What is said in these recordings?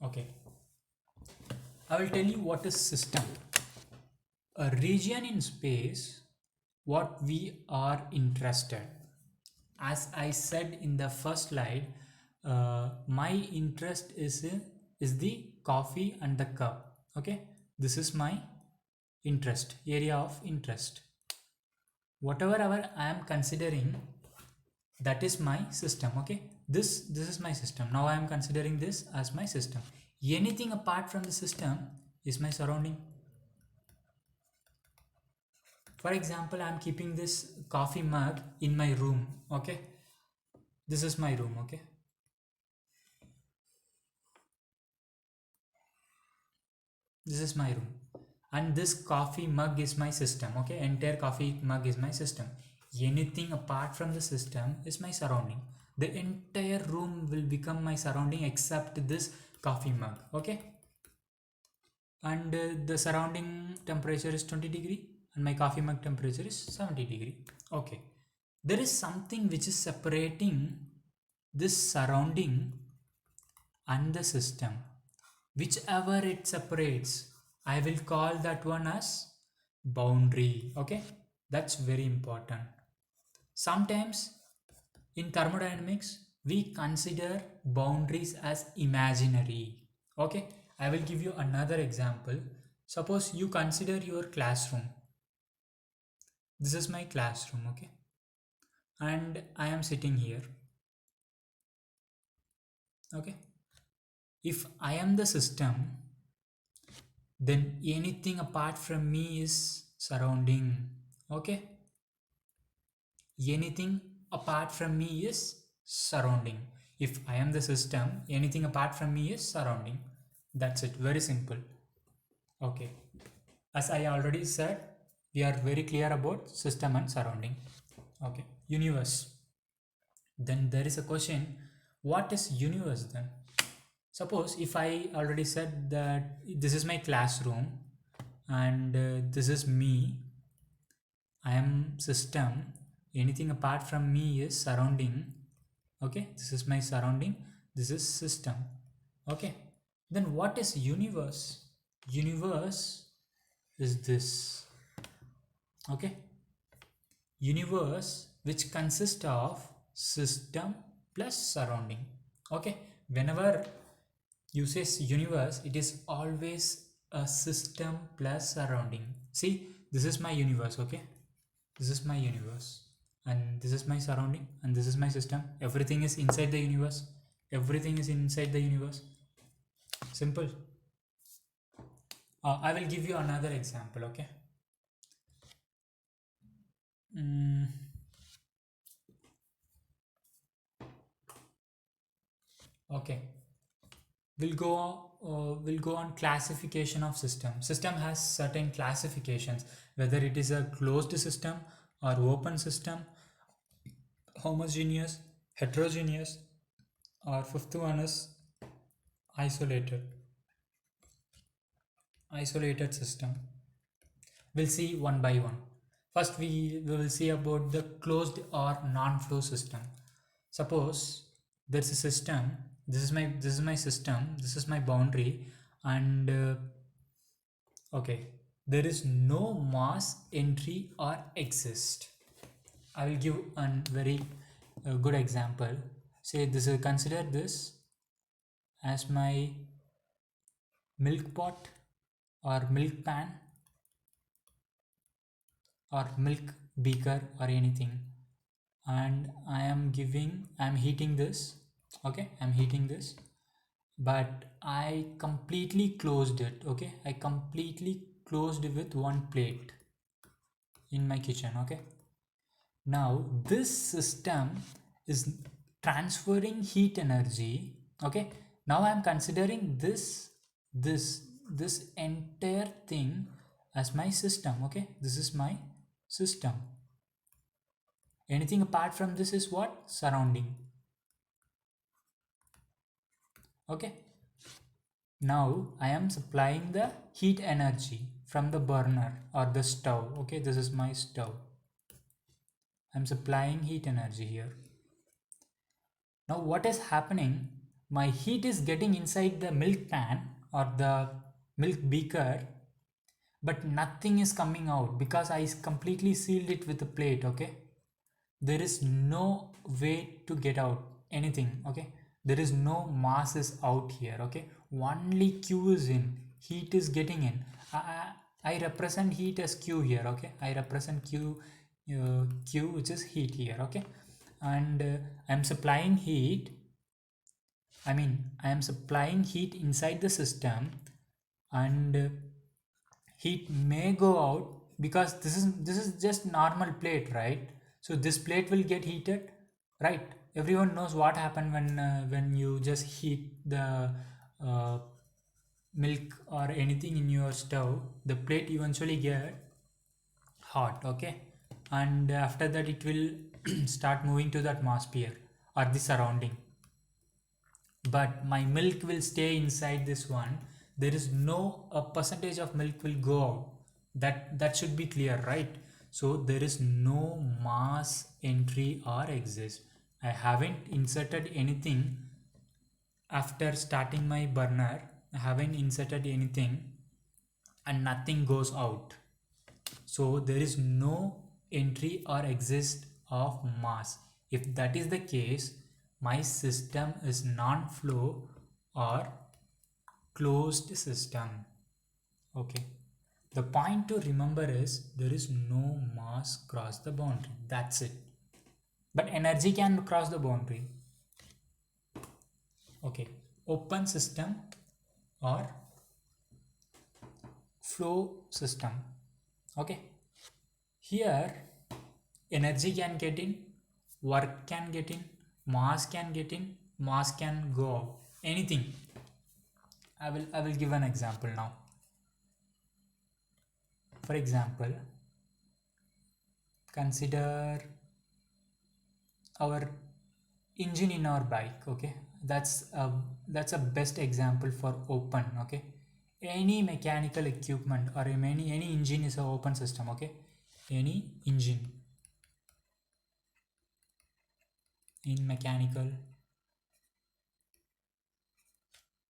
Okay, I will tell you what is system. A region in space what we are interested. As I said in the first slide, my interest is the coffee and the cup. Okay, this is my interest, area of interest. Whatever I am considering, that is my system. Okay, this is my system. Now I am considering this as my system. Anything apart from the system is my surrounding. For example, I am keeping this coffee mug in my room. Okay, this is my room. Okay, this is my room, and this coffee mug is my system. Okay, entire coffee mug is my system. Anything apart from the system is my surrounding. The entire room will become my surrounding except this coffee mug. Okay, and the surrounding temperature is 20 degree and my coffee mug temperature is 70 degree. Okay, there is something which is separating this surrounding and the system. Whichever it separates, I will call that one as boundary. Okay, that's very important. Sometimes in thermodynamics we consider boundaries as imaginary. Okay, I will give you another example. Suppose you consider your classroom. This is my classroom. Okay, and I am sitting here. Okay, if I am the system, then anything apart from me is surrounding. Okay, anything apart from me is surrounding. If I am the system, anything apart from me is surrounding. That's it, very simple. Okay, as I already said, we are very clear about system and surrounding. Okay, universe. Then there is a question, what is universe then? Suppose if I already said that this is my classroom and this is me, I am system, anything apart from me is surrounding. Okay, this is my surrounding, this is system. Okay, then what is universe? Universe is this. Okay, universe which consists of system plus surrounding. Okay, whenever you say universe, it is always a system plus surrounding. See, this is my universe. Okay, this is my universe and this is my surrounding and this is my system. Everything is inside the universe. Everything is inside the universe. Simple. I will give you another example. Okay. Mm, okay, we'll go on classification of system. System has certain classifications, whether it is a closed system or open system, homogeneous, heterogeneous, or fifth one is isolated. Isolated system. We'll see one by one. First, we will see about the closed or non-flow system. Suppose there's a system. This is my system. This is my boundary, and okay, there is no mass entry or exist. I will give a very good example. Say this. Consider this as my milk pot or milk pan or milk beaker or anything, and I'm heating this. Okay, I'm heating this, but I completely closed it. Okay, I completely closed it with one plate in my kitchen. Okay, now this system is transferring heat energy. Okay, now I'm considering this entire thing as my system. Okay, this is my system. Anything apart from this is what? Surrounding. Okay, now I am supplying the heat energy from the burner or the stove. Okay, this is my stove. I'm supplying heat energy here. Now what is happening? my heat is getting inside the milk pan or the milk beaker, but nothing is coming out because I completely sealed it with a plate. Okay, there is no way to get out anything. Okay, there is no mass is out here. Okay, only Q is in, heat is getting in. I represent heat as Q here. Okay, I represent Q which is heat here. Okay, and I'm supplying heat, I am supplying heat inside the system, and heat may go out because this is just normal plate, right? So this plate will get heated, right? Everyone knows what happened when you just heat the uh, milk or anything in your stove. The plate eventually get hot, okay, and after that it will start moving to the atmosphere or the surrounding, but my milk will stay inside this one. There is no a percentage of milk will go out. That should be clear, right? So there is no mass entry or exit. I haven't inserted anything after starting my burner. I haven't inserted anything and nothing goes out. So there is no entry or exist of mass. If that is the case, my system is non-flow or closed system. Okay. The point to remember is there is no mass cross the boundary. That's it. But energy can cross the boundary. Okay. Open system or flow system. Okay. Here energy can get in, work can get in, mass can get in, mass can go out. Anything. I will give an example now. For example, consider our engine in our bike. Okay, that's a best example for open. Okay, any mechanical equipment or any engine is an open system. Okay, any engine in mechanical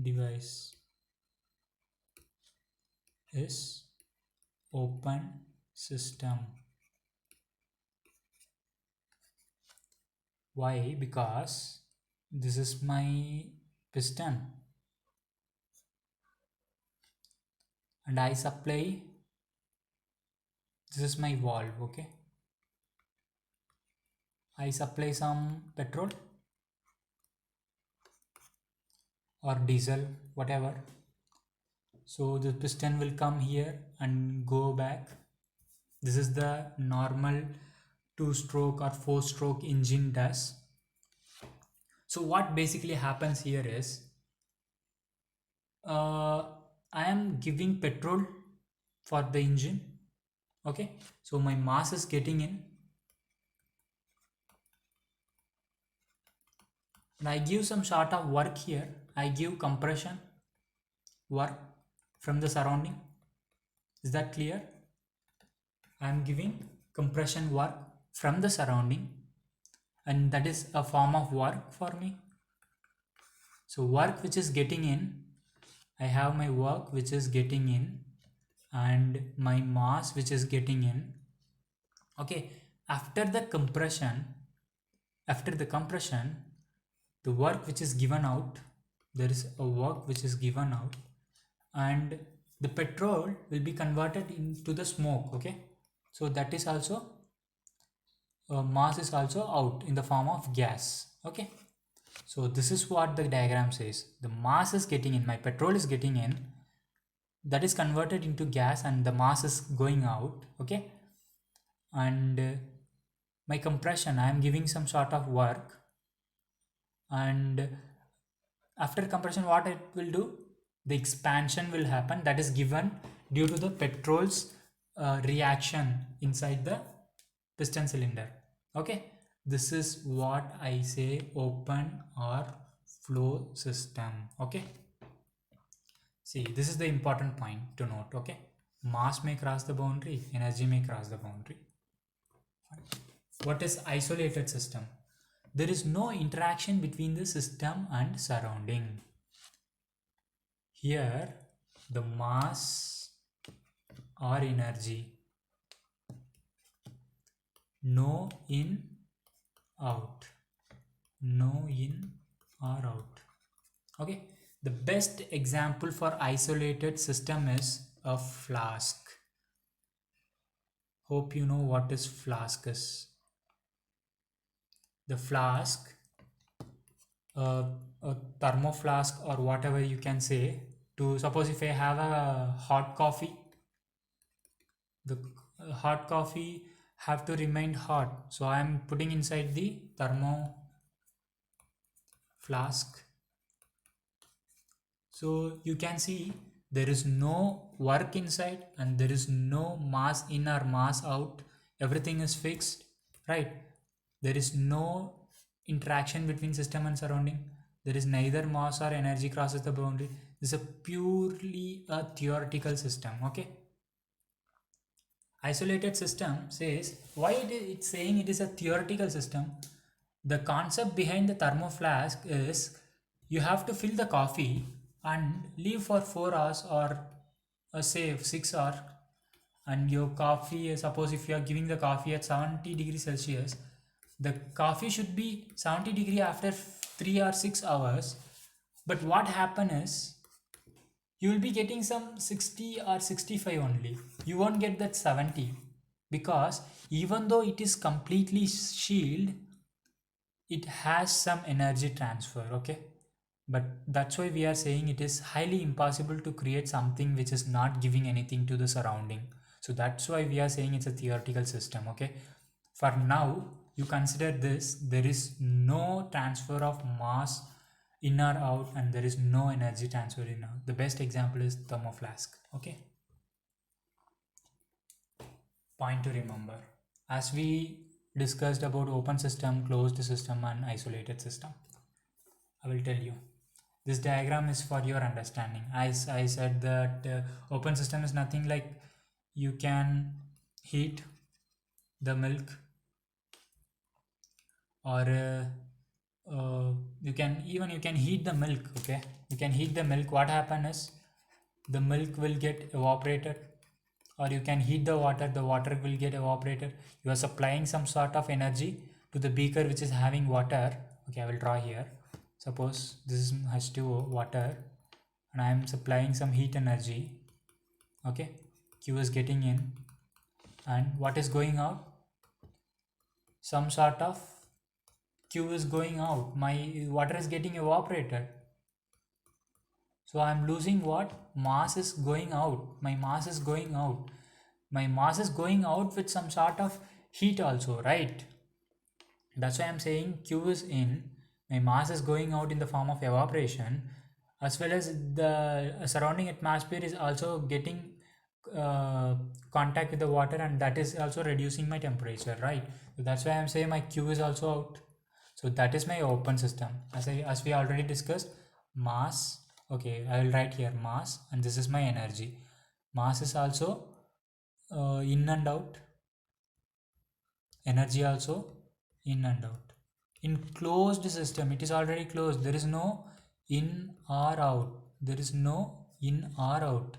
device is open system. Why? Because this is my piston and I supply, this is my valve. Okay, I supply some petrol or diesel, whatever. So the piston will come here and go back. This is the normal 2-stroke or 4-stroke engine does. So what basically happens here is I am giving petrol for the engine. Okay, so my mass is getting in and I give some sort of work here. I give compression work from the surrounding. Is that clear? I am giving compression work from the surrounding, and that is a form of work for me. So work which is getting in, I have my work which is getting in and my mass which is getting in. Okay, after the compression, the work which is given out, there is a work which is given out, and the petrol will be converted into the smoke. Okay, so that is also mass is also out in the form of gas. Okay, so this is what the diagram says. The mass is getting in, my petrol is getting in, that is converted into gas and the mass is going out. Okay, and my compression, I am giving some sort of work, and after compression what it will do, the expansion will happen, that is given due to the petrol's reaction inside the piston cylinder. Okay, this is what I say open or flow system. Okay, see, this is the important point to note. Okay, mass may cross the boundary, energy may cross the boundary. What is isolated system? there is no interaction between the system and surrounding. Here the mass or energy, no in out, no in or out. Okay, the best example for isolated system is a flask. Hope you know what is flask is. The flask, a thermo flask or whatever you can say, to suppose if I have a hot coffee, the hot coffee have to remain hot, so I am putting inside the thermo flask. So you can see there is no work inside and there is no mass in or mass out. Everything is fixed, right? There is no interaction between system and surrounding. There is neither mass or energy crosses the boundary. This is a purely a theoretical system. Okay. Isolated system says why it's saying it is a theoretical system. The concept behind the thermo flask is you have to fill the coffee and leave for 4 hours or say 6 hours, and your coffee, suppose if you are giving the coffee at 70 degrees Celsius, the coffee should be 70 degree after 3 or 6 hours. But what happen is you will be getting some 60 or 65 only. You won't get that 70, because even though it is completely sealed, it has some energy transfer. Okay, but that's why we are saying it is highly impossible to create something which is not giving anything to the surrounding. So that's why we are saying it's a theoretical system. Okay, for now you consider this, there is no transfer of mass in or out and there is no energy transfer in or out. The best example is thermo flask. Okay, point to remember, as we discussed about open system, closed system and isolated system, I will tell you. This diagram is for your understanding. As I said that open system is nothing like you can heat the milk, or you can heat the milk. Okay, you can heat the milk. What happen is the milk will get evaporated, or you can heat the water will get evaporated. You are supplying some sort of energy to the beaker which is having water. Okay, I will draw here. Suppose this is H2O water and I am supplying some heat energy. Okay, Q is getting in, and what is going out? Some sort of Q is going out. My water is getting evaporated. So I am losing what? Mass is going out. My mass is going out. My mass is going out with some sort of heat also, right? That's why I'm saying Q is in. My mass is going out in the form of evaporation, as well as the surrounding atmosphere is also getting contact with the water, and that is also reducing my temperature, right? So that's why I'm saying my Q is also out. So that is my open system. As we already discussed, mass. Okay, I will write here mass, and this is my energy. Mass is also in and out. Energy also in and out. In closed system, it is already closed. There is no in or out. There is no in or out.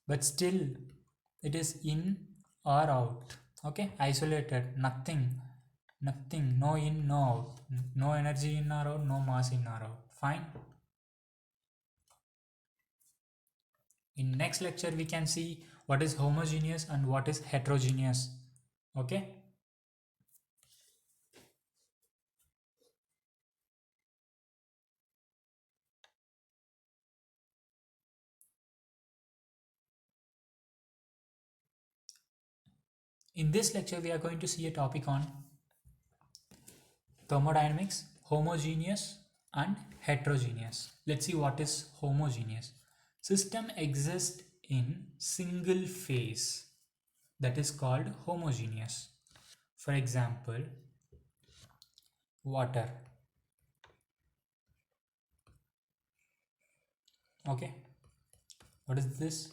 But still, it is in or out. Okay, isolated. Nothing. No in, no out. No energy in or out. No mass in or out. Fine. In next lecture, we can see what is homogeneous and what is heterogeneous. Okay. In this lecture, we are going to see a topic on thermodynamics, homogeneous and heterogeneous. Let's see what is homogeneous. System exists in single phase, that is called homogeneous. For example, water. Okay, what is this?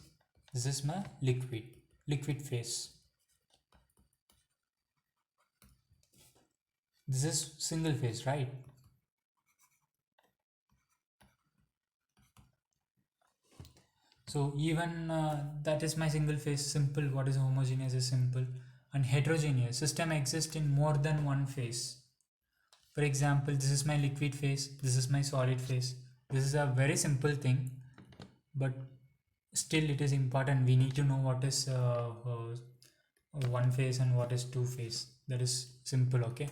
This is my liquid phase. This is single phase, right? So even that is my single phase. Simple. What is homogeneous is simple. And heterogeneous system exists in more than one phase. For example, this is my liquid phase, this is my solid phase. This is a very simple thing, but still it is important. We need to know what is one phase and what is two phase. That is simple. Okay.